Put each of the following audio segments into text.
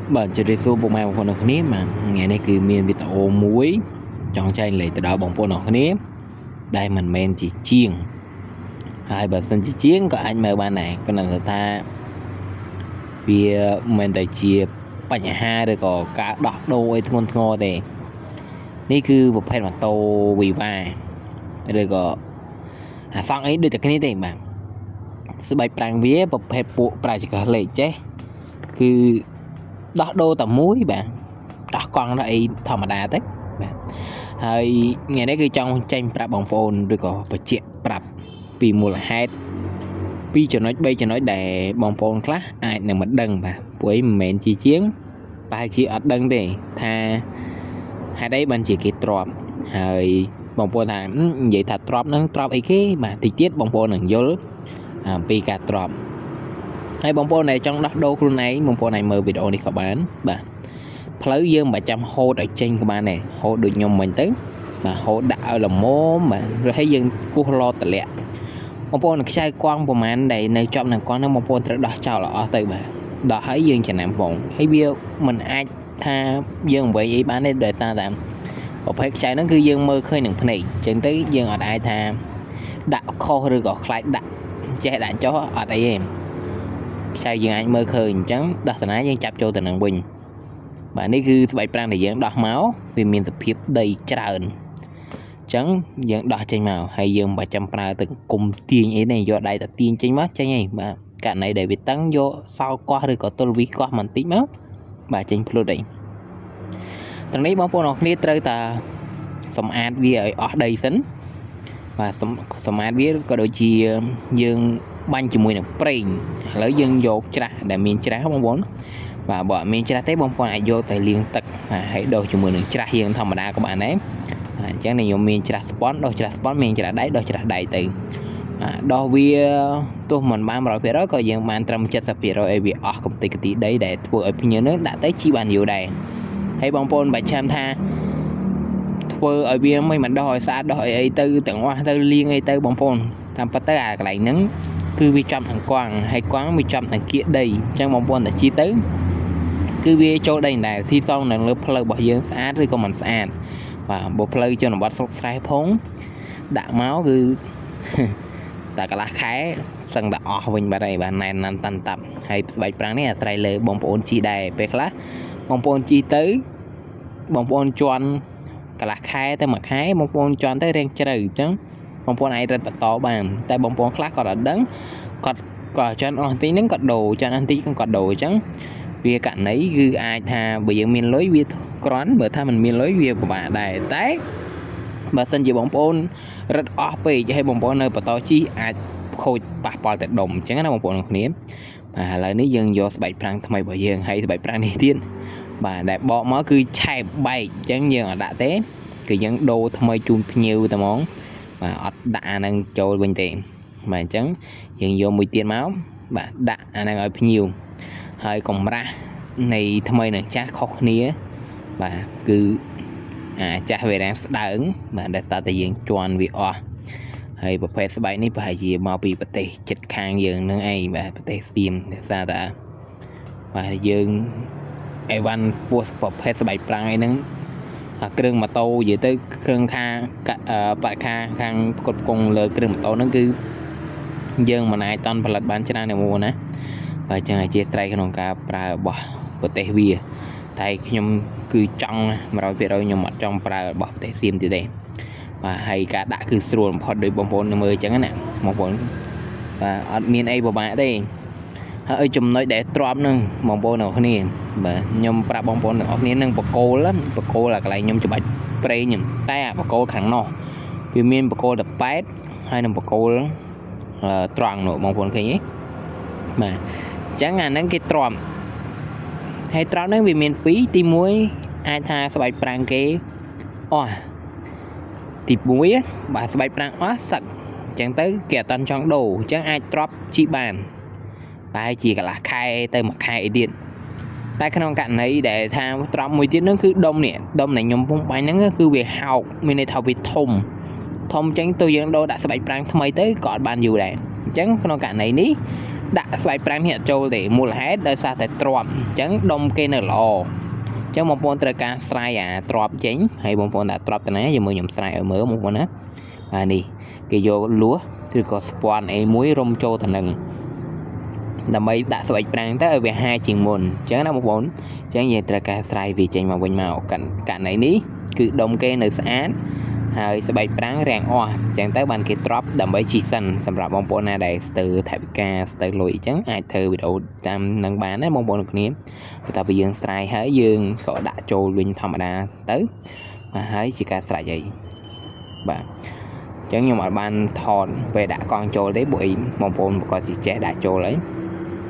Bạn chơi đi số bộ mèo con được nếp mà ngày nay cứ miền Việt ô muối chọn chay lấy từ đó bóng bộ nó nếp đây mình men chỉ chiên hai bà xin chỉ chiên có anh mời bạn này con là ta vì mình tại chia bánh hai rồi có cả đọt đôi ngon ngon thì นี่คือประเภทมาโตวีวาrồi có xong ấy được cái này thì mà sự bày prang víaประเภทbộ prang chỉ có lấy chứ cứ đọt đô tầm muối bạn đọt con lại thầm mà đa đấy bạnហើយថ្ងៃនេះគឺចង់ចេញប្រាប់បងប្អូនឬក៏បញ្ជាក់ប្រាប់ពីមូលហេតុពីចំណុច3ចំណុចដែលបងប្អូនខ្លះអាចនឹងមិនដឹងបាទព្រោះឯងមិនមែនជាជាងប្រហែលជាអត់ដឹងទេថាហេតុអីបានជាគេទ្រាំហើយបងប្អូនថានិយាយថាទ្រាំហ្នឹងទ្រាំអីគេបាទតិចទៀតបងប្អូននឹងយល់ពីការទ្រាំហើយបងប្អូនដែលចង់ដោះដូរខ្លួនឯងបងប្អូនអាចមើលវីដេអូនេះក៏បានបាទផ្លូវយើងមិនចាំហូតឲ្យចេញក៏បានដែរហូតដូចខ្ញុំមិញទៅបាទហូតដាក់ឲ្យល្មមបាទrồiហើយយើងគោះឡតម្លាក់បងប្អូនខ្ចៅកង់ប្រហែលដែលនៅជាប់នឹងកង់ហ្នឹងបងប្អូនត្រូវដោះចោលអស់ទៅបាទដោះហើយយើងចំណាំបងហើយវាមិនអាចថាយើងអ្វីអីបានទេដោយសារតែប្រភេទខ្ចៅហ្នឹងគឺយើងមើលឃើញនឹងភ្នែកអញ្ចឹងទៅយើងអត់អាចថាដាក់ខុសឬក៏ខ្លាចដាក់ចេះដាក់ចុះអត់អីទេខ្ចៅយើងអាចមើលឃើញអញ្ចឹងដោះតាណាយើងចាប់ចូលទៅនឹងវិញបាទនេះគឺស្បែកប្រាំងដែលយើងដោះមកវាមានសភាពដីច្រើនអញ្ចឹងយើងដោះចេញមកហើយយើងមិនបាច់ចាំប្រើទឹកគុំទាញអីទេយកដៃតែទាញចេញមកចេញហីបាទករណីដែលវាតឹងយកសោកោះឬក៏ទល់វីកោះបន្តិចមកបាទចេញភ្លុតអីទាំងនេះបងប្អូនអរគ្នាត្រូវតែសម្អាតវាឲ្យអស់ដីសិនបាទសម្អាតវាក៏ដូចជាយើងបាញ់ជាមួយនឹងប្រេងឥឡូវយើងយកច្រាស់ដែលមានច្រាស់បងប្អូនបាទបើអត់មានច្រាស់ទេបងប្អូនអាចយកតែលាងទឹកហើយដុសជាមួយនឹងច្រាស់យើងធម្មតាក៏បានដែរអញ្ចឹងខ្ញុំមានច្រាស់ស្ប៉ុនដុសច្រាស់ស្ប៉ុនមានច្រាស់ដៃដុសច្រាស់ដៃទៅដោះវាទោះមិនបាន 100% ក៏យើងបានត្រឹម 70% ឲ្យវាអស់កម្ទេចកម្ទីដីដែលធ្វើឲ្យភ្ញៀវនឹងដាក់ទៅជីបានយូរដែរហើយបងប្អូនបាច់ចាំថាធ្វើឲ្យវាមិនដោះឲ្យស្អាតដោះអីទៅទាំងអស់ទៅលាងអីទៅបងប្អូនតាមពិតទៅអាកន្លែងហ្នឹងគឺវាចំនឹងកង់ហើយកង់វាចំនឹងគៀកដីអញ្ចឹងបងប្អូនតែជីទៅគឺវាចូលដីដែរស៊ីសងនៅលើផ្លូវរបស់យើងស្អាតឬក៏មិនស្អាតបាទបើផ្លូវជនបទស្រុកស្រែផងដាក់មកគឺតែកន្លះខែសឹងតែអស់វិញបាត់ហើយបាទណែនណាន់តាន់តាប់ហើយស្បែកប្រាំងនេះអាស្រ័យលើបងប្អូនជីដែរពេលខ្លះបងប្អូនជីទៅបងប្អូនជន់កន្លះខែទៅមួយខែបងប្អូនជន់ទៅរៀងជ្រៅអញ្ចឹងបងប្អូនអាចរឹតបន្តបានតែបងប្អូនខ្លះគាត់អត់ដឹងគាត់ជន់អស់ទីហ្នឹងគាត់ដូរជន់អស់ទីគាត់ដូរអញ្ចឹងវាករណីគឺអាចថាបើយើងមានលុយវាក្រាន់បើថាមិនមានលុយវាពិបាកដែរតែបើសិនជាបងប្អូនរឹតអស់ពេកហើយបងប្អូននៅបន្តជីអាចខូចប៉ះពាល់តែដុំអញ្ចឹងណាបងប្អូនគ្នាបាទឥឡូវនេះយើងយកស្បែកប្រាំងថ្មីរបស់យើងហើយស្បែកប្រាំងនេះទៀតបាទដែលបកមកគឺឆែបបែកអញ្ចឹងយើងអត់ដាក់ទេគឺយើងដូរថ្មីជូនភ្ញៀវតែហ្មងបាទអត់ដាក់អាហ្នឹងចូលវិញទេបាទអញ្ចឹងយើងយកមួយទៀតមកបាទដាក់អាហ្នឹងឲ្យភ្ញៀវហើយកម្រាស់នៃថ្មីនឹងចាស់ខុសគ្នាបាទគឺចាស់វារាំងស្ដើងបាទដែលសារតែយើងជន់វាអស់ហើយប្រភេទស្បែកនេះប្រហែលជាមកពីប្រទេសជិតខាងយើងនឹងឯងបាទប្រទេសសៀមដែលសារតែបាទយើងអេវ៉ាន់ពោះប្រភេទស្បែកប្រាំងឯហ្នឹងគ្រឿងម៉ូតូនិយាយទៅគ្រឿងខាបរិខាខាងគ្រប់គង់លើគ្រឿងម៉ូតូហ្នឹងគឺយើងមិនអាចតន់ផលិតបានច្រើនទេមកណាបាទចឹងអធិស្ឋានក្នុងការប្រើរបស់ប្រទេសវាតែខ្ញុំគឺចង់ 100% ខ្ញុំអត់ចង់ប្រើរបស់ប្រទេសសៀមទៀតទេបាទហើយការដាក់គឺស្រួលបំផុតដោយបងប្អូនមើលអញ្ចឹងណាបងប្អូនបាទអត់មានអីពិបាកទេហើយចំណុចដែលទ្រាំនឹងបងប្អូនទាំងគ្នាបាទខ្ញុំប្រាប់បងប្អូនទាំងអស់គ្នានឹងបកគោលអាកន្លែងខ្ញុំច្បាច់ប្រេងតែអាបកគោលខាងនោះវាមានបកគោលតែប៉ែតហើយនឹងបកគោលត្រង់នោះបងប្អូនឃើញទេបាទអញ្ចឹងអាហ្នឹងគេទ្រាំហើយត្រង់ហ្នឹងវាមាន2ទី1អាចថាស្បែកប្រាំងគេអស់ទី1បាទស្បែកប្រាំងអស់សឹកអញ្ចឹងទៅគេអត់តន់ចង់ដូរអញ្ចឹងអាចទ្រាំជីបានតែជាកន្លះខែទៅមួយខែអីទៀតតែក្នុងករណីដែលថាទ្រាំមួយទៀតហ្នឹងគឺដុំនេះដុំដែលខ្ញុំពុំបាញ់ហ្នឹងគឺវាហោកមានន័យថាវាធំអញ្ចឹងទៅយើងដូរដាក់ស្បែកប្រាំងថ្មីទៅក៏អត់បានយូរដែរអញ្ចឹងក្នុងករណីនេះ đã xoay prang hiện châu để mua hết đời xa tại trộm chẳng đông cây nở lò chẳng một bọn trời ca sai trộm chính hay một bọn đã trộm từ nãy giờ mới nhầm sai ở mới một bọn á đi cái vô lúa thì có spawn ấy muối rôm châu thành nừng là mấy đã xoay prang tới ở về hai chuyện mồn chẳng nào một bọn chẳng về trời ca sai vì tranh mà quanh màu cạnh này ní cứ đông cây nở sángហើយស្បែកប្រាំងរាំងអស់អញ្ចឹងទៅបានគេ drop ដើម្បីជីសិនសម្រាប់បងប្អូនណាដែលស្ទើរថវិកាស្ទើរលុយអញ្ចឹងអាចធ្វើវីដេអូតាមនឹងបានណាបងប្អូនគ្នាបន្ទាប់ពីយើងស្រ័យហើយយើងក៏ដាក់ចូលវិញធម្មតាទៅហើយជាការស្រេចហើយបាទអញ្ចឹងខ្ញុំអត់បានថតពេលដាក់កង់ចូលទេព្រោះបងប្អូនក៏ជាចេះដាក់ចូល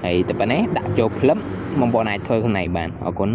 ហើយតែប៉ុណ្ណេះដាក់ចូលភ្លឹបបងប្អូនអាចធ្វើខ្លួនឯងបានអរគុណ